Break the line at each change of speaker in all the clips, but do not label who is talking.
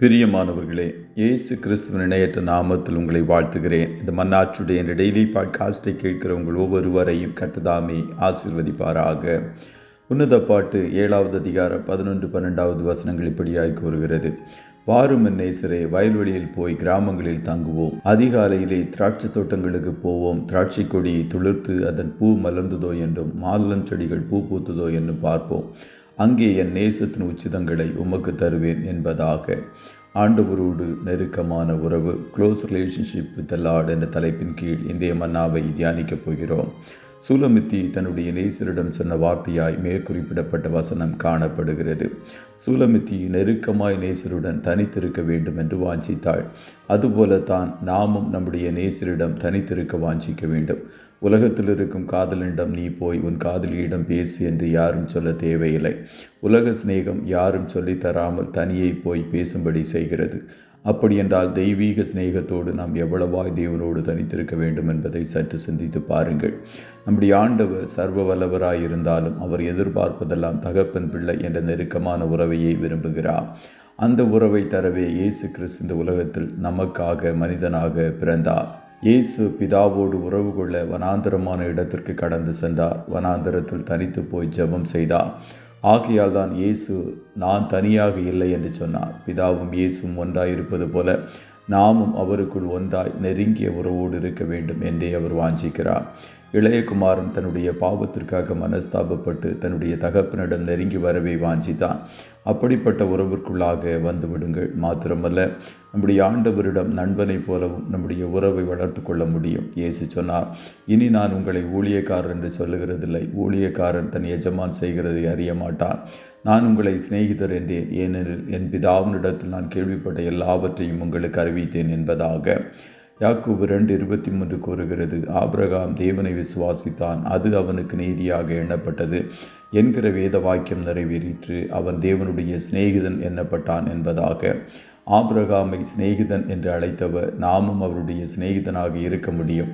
பிரியமானவர்களே, இயேசு கிறிஸ்துவின் இணையற்ற நாமத்தில் உங்களை வாழ்த்துகிறேன். இந்த மன்னாச்சுடைய இந்த டெய்லி பாட்காஸ்டை கேட்கிற உங்கள் ஒவ்வொருவரையும் கர்த்தர் ஆசீர்வதிப்பாராக. உன்னத பாட்டு 7வது அதிகாரம் 11-12 வசனங்கள் இப்படியாய் கூறுகிறது. வாரும் என் நேசரே, வயல்வெளியில் போய் கிராமங்களில் தங்குவோம். அதிகாலையிலே திராட்சை தோட்டங்களுக்கு போவோம். திராட்சை கொடி துளிர்த்து அதன் பூ மலர்ந்ததோ என்றும் மாதுளம் செடிகள் பூ பூத்ததோ என்றும் பார்ப்போம். அங்கே என் நேசத்தின் உச்சிதங்களை உமக்கு தருவேன் என்பதாக. ஆண்டவரோடு நெருக்கமான உறவு, close relationship with the Lord என்ற தலைப்பின் கீழ் இன்றைய மன்னாவை தியானிக்கப் போகிறோம். சூலமித்தி தன்னுடைய நேசரிடம் சொன்ன வார்த்தையாய் மேற்குறிப்பிடப்பட்ட வசனம் காணப்படுகிறது. சூலமித்தி நெருக்கமாய் நேசருடன் தனித்திருக்க வேண்டும் என்று வாஞ்சித்தாள். அதுபோலத்தான் நாமும் நம்முடைய நேசரிடம் தனித்திருக்க வாஞ்சிக்க வேண்டும். உலகத்தில் இருக்கும் காதலனிடம் நீ போய் உன் காதலியிடம் பேசு என்று யாரும் சொல்ல தேவையில்லை. உலக சிநேகம் யாரும் சொல்லித்தராமல் தனியே போய் பேசும்படி செய்கிறது. அப்படியென்றால் தெய்வீக சிநேகத்தோடு நாம் எவ்வளவாய் தேவனோடு தனித்திருக்க வேண்டும் என்பதை சற்று சிந்தித்து பாருங்கள். நம்முடைய ஆண்டவர் சர்வ வல்லவராயிருந்தாலும் அவர் எதிர்பார்ப்பதெல்லாம் தகப்பன் பிள்ளை என்ற நெருக்கமான உறவையே விரும்புகிறார். அந்த உறவை தரவே இயேசு கிறிஸ்து இந்த உலகத்தில் நமக்காக மனிதனாக பிறந்தார். இயேசு பிதாவோடு உறவு கொள்ள வனாந்தரமான இடத்திற்கு கடந்து சென்றார். வனாந்தரத்தில் தனித்து போய் ஜெபம் செய்தார். ஆகையால் தான் இயேசு நான் தனியாக இல்லை என்று சொன்னார். பிதாவும் இயேசுவும் ஒன்றாயிருப்பது போல நாமும் அவருக்குள் ஒன்றாய் நெருங்கிய உறவோடு இருக்க வேண்டும் என்றே அவர் வாஞ்சிக்கிறார். இளையகுமாரன் தன்னுடைய பாவத்திற்காக மனஸ்தாபப்பட்டு தன்னுடைய தகப்பனிடம் நெருங்கி வரவே வாஞ்சித்தான். அப்படிப்பட்ட உறவிற்குள்ளாக வந்து விடுங்கள். மாத்திரமல்ல, நம்முடைய ஆண்டவரிடம் நண்பனைப் போலவும் நம்முடைய உறவை வளர்த்து கொள்ள முடியும். இயேசு சொன்னார், இனி நான் உங்களை ஊழியக்காரர் என்று சொல்லுகிறதில்லை. ஊழியக்காரன் தன் எஜமான் செய்கிறதை அறிய மாட்டான். நான் உங்களை சிநேகிதர் என்றேன், ஏனெனில் என் பிதாவினிடத்தில் நான் கேள்விப்பட்ட எல்லாவற்றையும் உங்களுக்கு அறிவித்தேன் என்பதாக. யாக்கோபு 2:23 கூறுகிறது, ஆபிரகாம் தேவனை விசுவாசித்தான், அது அவனுக்கு நீதியாக எண்ணப்பட்டது என்கிற வேத வாக்கியம் நிறைவேறிற்று. அவன் தேவனுடைய சிநேகிதன் எண்ணப்பட்டான் என்பதாக. ஆபிரகாமை சிநேகிதன் என்று அழைத்தவர் நாமும் அவருடைய சிநேகிதனாக இருக்க முடியும்.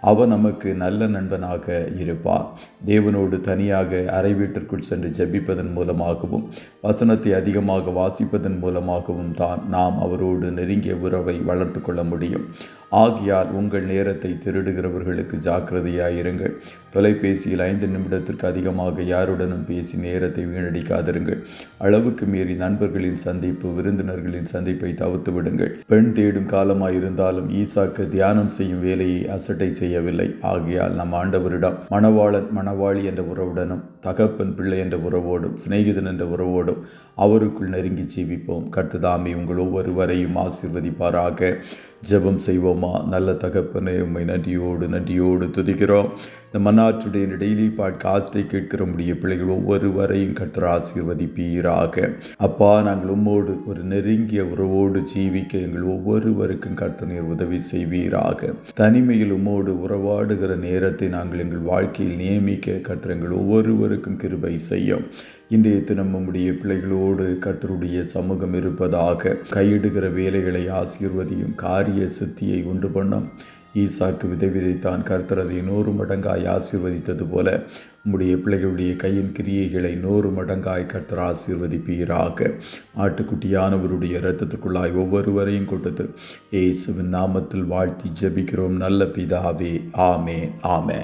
அவர் நமக்கு நல்ல நண்பனாக இருப்பார். தேவனோடு தனியாக அறை வீட்டிற்குள் சென்று ஜெபிப்பதன் மூலமாகவும் வசனத்தை அதிகமாக வாசிப்பதன் மூலமாகவும் தான் நாம் அவரோடு நெருங்கிய உறவை வளர்த்து கொள்ள முடியும். ஆகையால் உங்கள் நேரத்தை திருடுகிறவர்களுக்கு ஜாக்கிரதையாயிருங்கள். தொலைபேசியில் 5 நிமிடத்திற்கு அதிகமாக யாருடனும் பேசி நேரத்தை வீணடிக்காதிருங்கள். அளவுக்கு மீறி நண்பர்களின் சந்திப்பு, விருந்தினர்களின் சந்திப்பை தவிர்த்து விடுங்கள். பெண் தேடும் காலமாயிருந்தாலும் ஈசாக்கு தியானம் செய்யும் வேலையை அசட்டை செய்யவில்லை. ஆகையால் நம் ஆண்டவரிடம் மணவாளன் மணவாளி என்ற உறவுடனும் தகப்பன் பிள்ளை என்ற உறவோடும் சிநேகிதன் என்ற உறவோடும் அவருக்குள் நெருங்கி ஜீவிப்போம். கர்த்தர் உங்கள் ஒவ்வொருவரையும் ஆசீர்வதிப்பாராக. ஜெபம் செய்வோமா? நல்ல தகப்பனே, உம்மை நன்றியோடு துதிக்கிறோம். இந்த மன்னாச்சுடைய டெய்லி பாட்காஸ்டை கேட்கிற முடிய பிள்ளைகள் ஒவ்வொருவரையும் கர்த்தர் ஆசீர்வதிப்பீராக. அப்பா, நாங்கள் உம்மோடு ஒரு நெருங்கிய உறவோடு ஜீவிக்க எங்கள் ஒவ்வொருவருக்கும் கர்த்தர் நீர் உதவி செய்வீராக. தனிமையில் உம்மோடு உறவாடுகிற நேரத்தை நாங்கள் எங்கள் வாழ்க்கையில் நியமிக்க கர்த்தர் எங்கள் ஒவ்வொருவருக்கும் கிருபை செய்யும். இன்றைய தினம் நம்முடைய பிள்ளைகளோடு கர்த்தருடைய சமூகம் இருப்பதாக. கையிடுகிற வேலைகளை ஆசீர்வதியும். காரிய சித்தியை உண்டு பண்ணும். ஈசாக்கு விதை விதைத்தான், கர்த்தர் அதை 100 மடங்காய் ஆசீர்வதித்தது போல உம்முடைய பிள்ளைகளுடைய கையின் கிரியைகளை 100 மடங்காய் கர்த்தர் ஆசீர்வதிப்பீராக. ஆட்டுக்குட்டியானவருடைய இரத்தத்துக்குள்ளாய் ஒவ்வொருவரையும் கொடுத்து இயேசுவின் நாமத்தில் வாழ்த்தி ஜெபிக்கிறோம் நல்ல பிதாவே. ஆமென்.